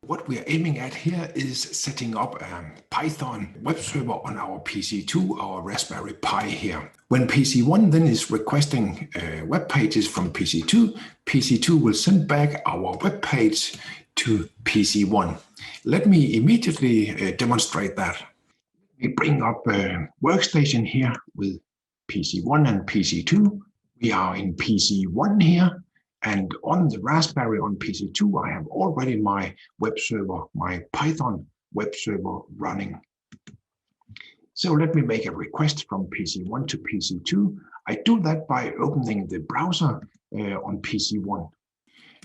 What we are aiming at here is setting up a Python web server on our PC2, our Raspberry Pi here. When PC1 then is requesting web pages from PC2, PC2 will send back our web page to PC1. Let me immediately demonstrate that. We bring up a workstation here with PC1 and PC2. We are in PC1 here. And on the Raspberry on PC2, I have already my web server, my Python web server running. So let me make a request from PC1 to PC2. I do that by opening the browser on PC1.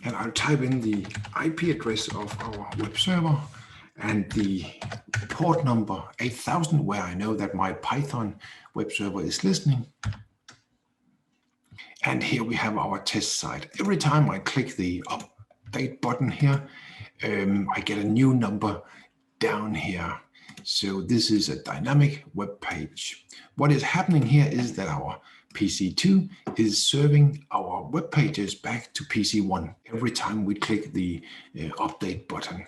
And I'll type in the IP address of our web server and the port number 8000, where I know that my Python web server is listening. And here we have our test site. Every time I click the update button here, I get a new number down here. So this is a dynamic web page. What is happening here is that our PC2 is serving our web pages back to PC1 every time we click the update button.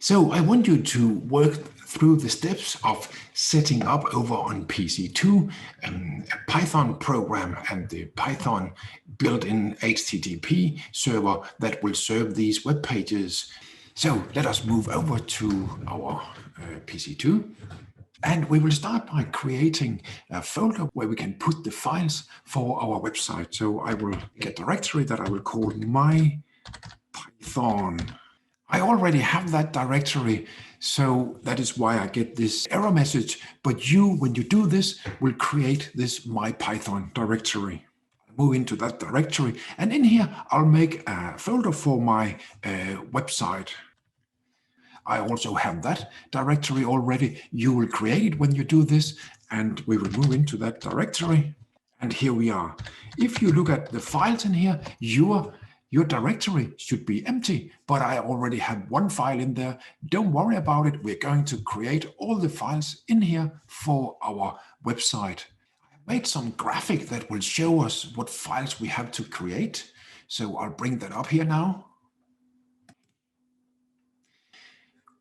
So I want you to work through the steps of setting up over on PC2 a Python program and the Python built-in HTTP server that will serve these web pages. So let us move over to our PC2. And we will start by creating a folder where we can put the files for our website. So I will get a directory that I will call my Python. I already have that directory, so that is why I get this error message. But you, when you do this, will create this my Python directory. Move into that directory, and in here I'll make a folder for my website. I also have that directory already. You will create it when you do this, and we will move into that directory. And here we are. If you look at the files in here, your directory should be empty, but I already have one file in there. Don't worry about it. We're going to create all the files in here for our website. I made some graphic that will show us what files we have to create. So I'll bring that up here now.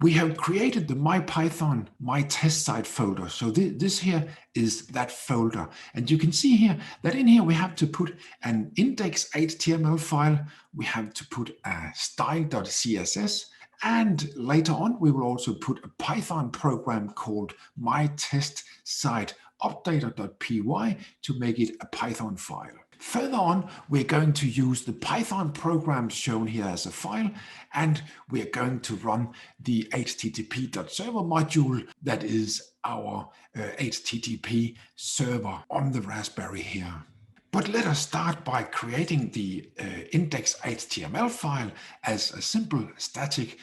We have created the MyPython, my test site folder. So this here is that folder. And you can see here that in here we have to put an index.html file. We have to put a style.css. And later on, we will also put a Python program called mytestsiteupdater.py to make it a Python file. Further on, we're going to use the Python program shown here as a file, and we're going to run the http.server module that is our HTTP server on the Raspberry here. But let us start by creating the index.html file as a simple static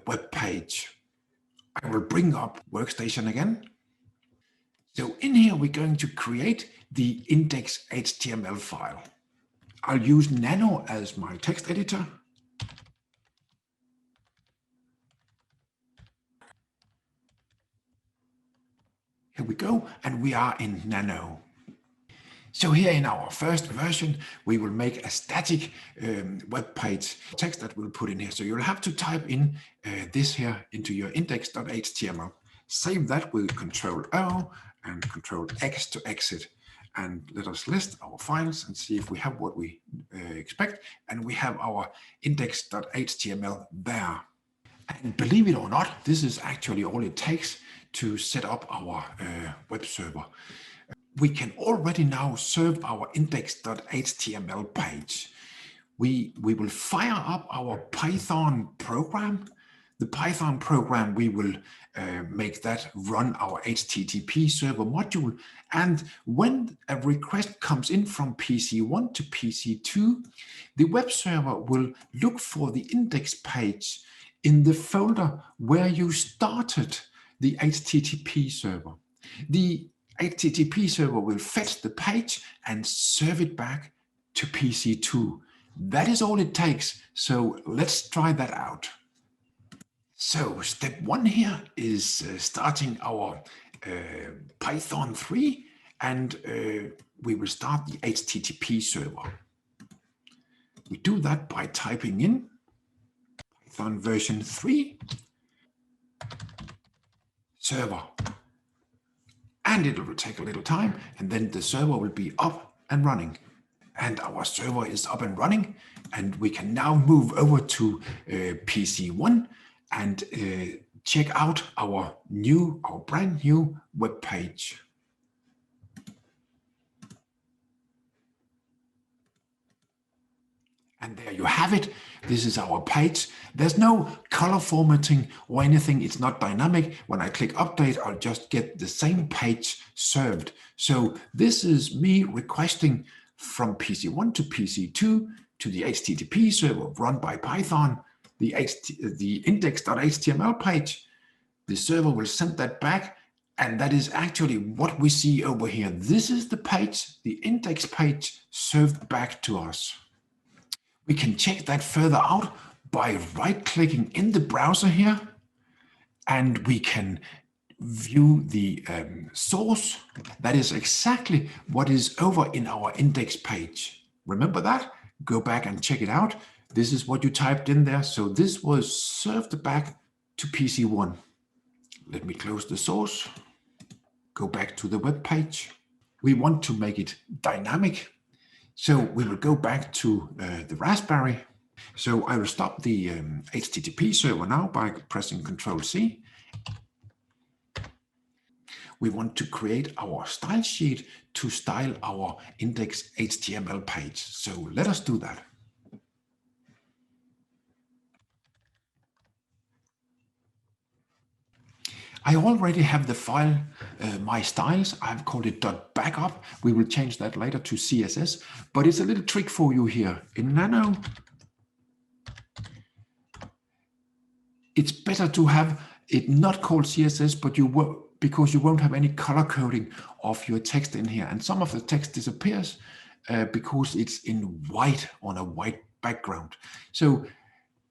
web page. I will bring up Workstation again. So in here, we're going to create the index.html file. I'll use Nano as my text editor. Here we go, and we are in Nano. So here in our first version, we will make a static web page text that we'll put in here. So you'll have to type in this here into your index.html. Save that with Ctrl-O and Ctrl-X to exit. And let us list our files and see if we have what we expect. And we have our index.html there. And believe it or not, this is actually all it takes to set up our web server. We can already now serve our index.html page. We will fire up our Python program. The Python program, we will make that run our HTTP server module. And when a request comes in from PC1 to PC2, the web server will look for the index page in the folder where you started the HTTP server. The HTTP server will fetch the page and serve it back to PC2. That is all it takes. So let's try that out. So step one here is starting our Python3, and we will start the HTTP server. We do that by typing in Python version 3 server. And it will take a little time, and then the server will be up and running. And our server is up and running, and we can now move over to PC1 and check out our brand new web page. And there you have it. This is our page. There's no color formatting or anything. It's not dynamic. When I click update, I'll just get the same page served. So this is me requesting from PC1 to PC2 to the HTTP server run by Python, the index.html page. The server will send that back. And that is actually what we see over here. This is the page, the index page served back to us. We can check that further out by right-clicking in the browser here, and we can view the source. That is exactly what is over in our index page. Remember that? Go back and check it out. This is what you typed in there. So this was served back to PC1. Let me close the source. Go back to the web page. We want to make it dynamic. So we will go back to the Raspberry. So I will stop the HTTP server now by pressing Ctrl+C. We want to create our style sheet to style our index.html page. So let us do that. I already have the file, my styles. I've called it .backup. We will change that later to CSS, but it's a little trick for you here. In Nano, it's better to have it not called CSS, but because you won't have any color coding of your text in here. And some of the text disappears because it's in white on a white background. So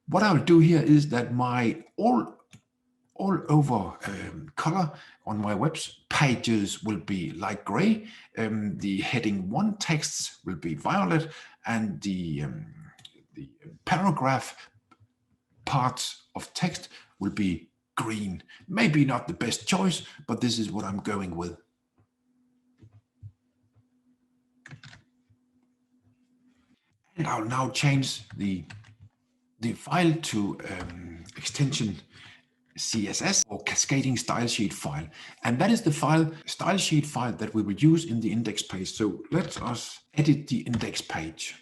what I'll do here is that my all over color on my web pages will be light gray. The heading 1 texts will be violet, and the paragraph parts of text will be green. Maybe not the best choice, but this is what I'm going with. And I'll now change the file to extension CSS or Cascading style sheet file. And that is the style sheet file that we will use in the index page. So let us edit the index page.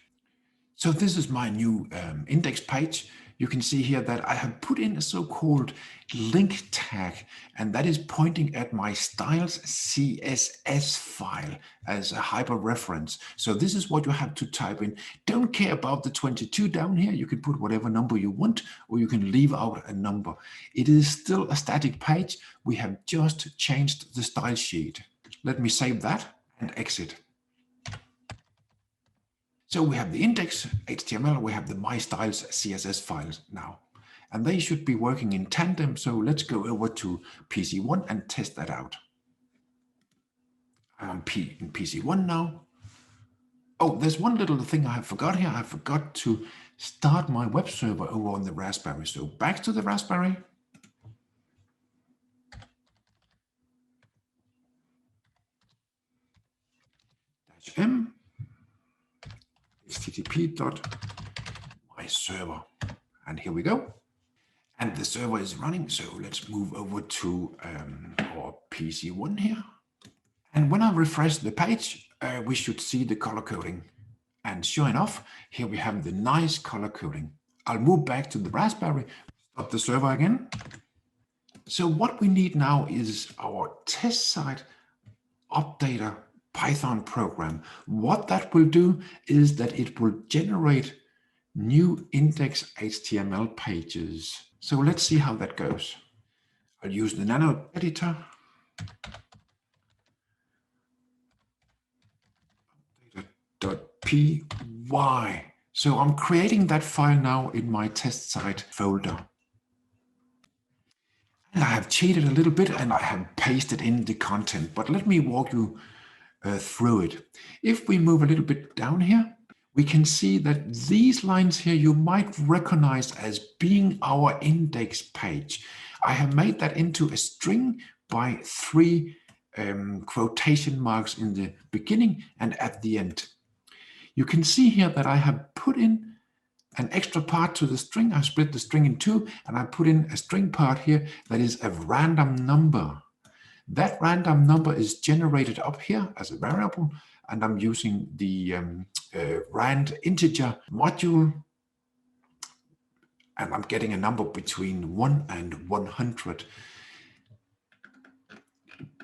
So this is my new index page. You can see here that I have put in a so-called link tag, and that is pointing at my styles CSS file as a hyperreference. So this is what you have to type in. Don't care about the 22 down here. You can put whatever number you want, or you can leave out a number. It is still a static page. We have just changed the style sheet. Let me save that and exit. So we have the index.html, we have the my styles CSS files now, and they should be working in tandem. So let's go over to PC1 and test that out. I'm in PC1 now. Oh, there's one little thing I have forgot here. I forgot to start my web server over on the Raspberry. So back to the Raspberry. -m http.myserver, and here we go. And the server is running, so let's move over to our PC1 here. And when I refresh the page, we should see the color coding. And sure enough, here we have the nice color coding. I'll move back to the Raspberry, stop the server again. So what we need now is our test site updater Python program. What that will do is that it will generate new index.html pages. So let's see how that goes. I'll use the Nano editor. .py. So I'm creating that file now in my test site folder. And I have cheated a little bit and I have pasted in the content, but let me walk you through it. If we move a little bit down here, we can see that these lines here you might recognize as being our index page. I have made that into a string by 3 quotation marks in the beginning and at the end. You can see here that I have put in an extra part to the string. I split the string in two, and I put in a string part here that is a random number. That random number is generated up here as a variable, and I'm using the rand integer module, and I'm getting a number between 1 and 100.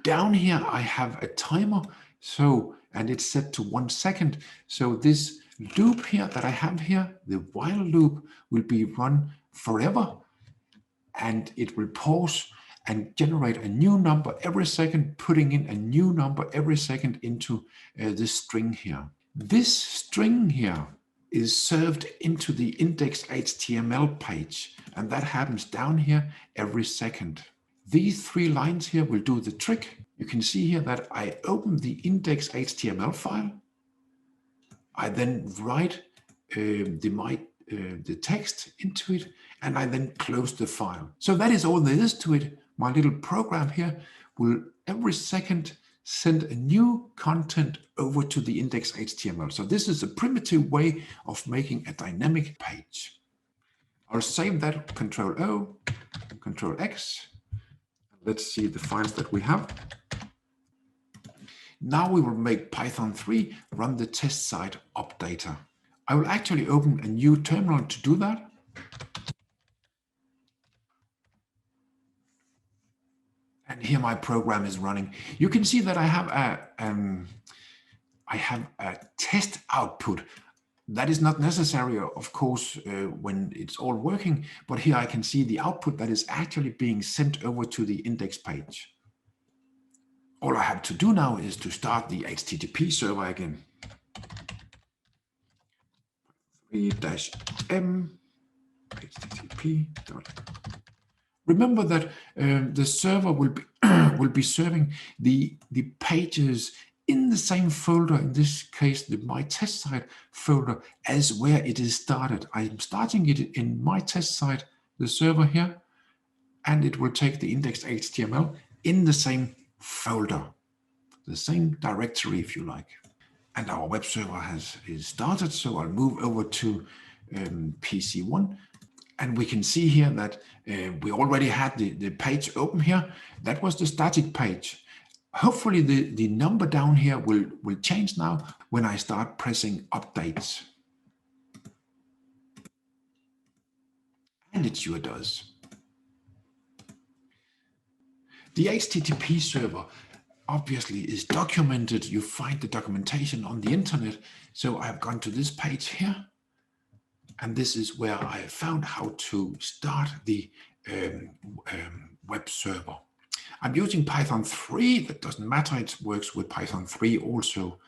Down here I have a timer, and it's set to 1 second. So this loop here that I have here, the while loop, will be run forever, and it will pause and generate a new number every second, putting in a new number every second into this string here. This string here is served into the index.html page, and that happens down here every second. These 3 lines here will do the trick. You can see here that I open the index.html file. I then write the text into it, and I then close the file. So that is all there is to it. My little program here will every second send a new content over to the index.html. So this is a primitive way of making a dynamic page. I'll save that, Control O, Control X. Let's see the files that we have. Now we will make Python 3 run the test site updater. I will actually open a new terminal to do that. And here my program is running. You can see that I have a test output. That is not necessary, of course, when it's all working, but here I can see the output that is actually being sent over to the index page. All I have to do now is to start the HTTP server again. 3-m http. Remember that the server will be serving the pages in the same folder, in this case the my test site folder, as where it is started. I am starting it in my test site, the server here, and it will take the index.html in the same folder, the same directory if you like. And our web server is started, so I'll move over to PC1, and we can see here that we already had the page open here. That was the static page. Hopefully the number down here will change now when I start pressing updates. And it sure does. The HTTP server obviously is documented. You find the documentation on the internet. So I've gone to this page here, and this is where I found how to start the web server. I'm using Python 3. That doesn't matter. It works with Python 3 also.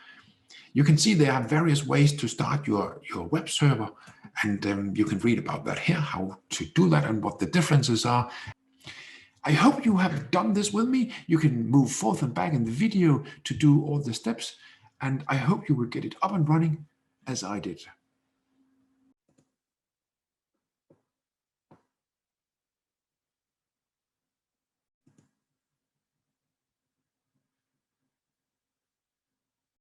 You can see there are various ways to start your web server, and you can read about that here, how to do that and what the differences are. I hope you have done this with me. You can move forth and back in the video to do all the steps, and I hope you will get it up and running as I did.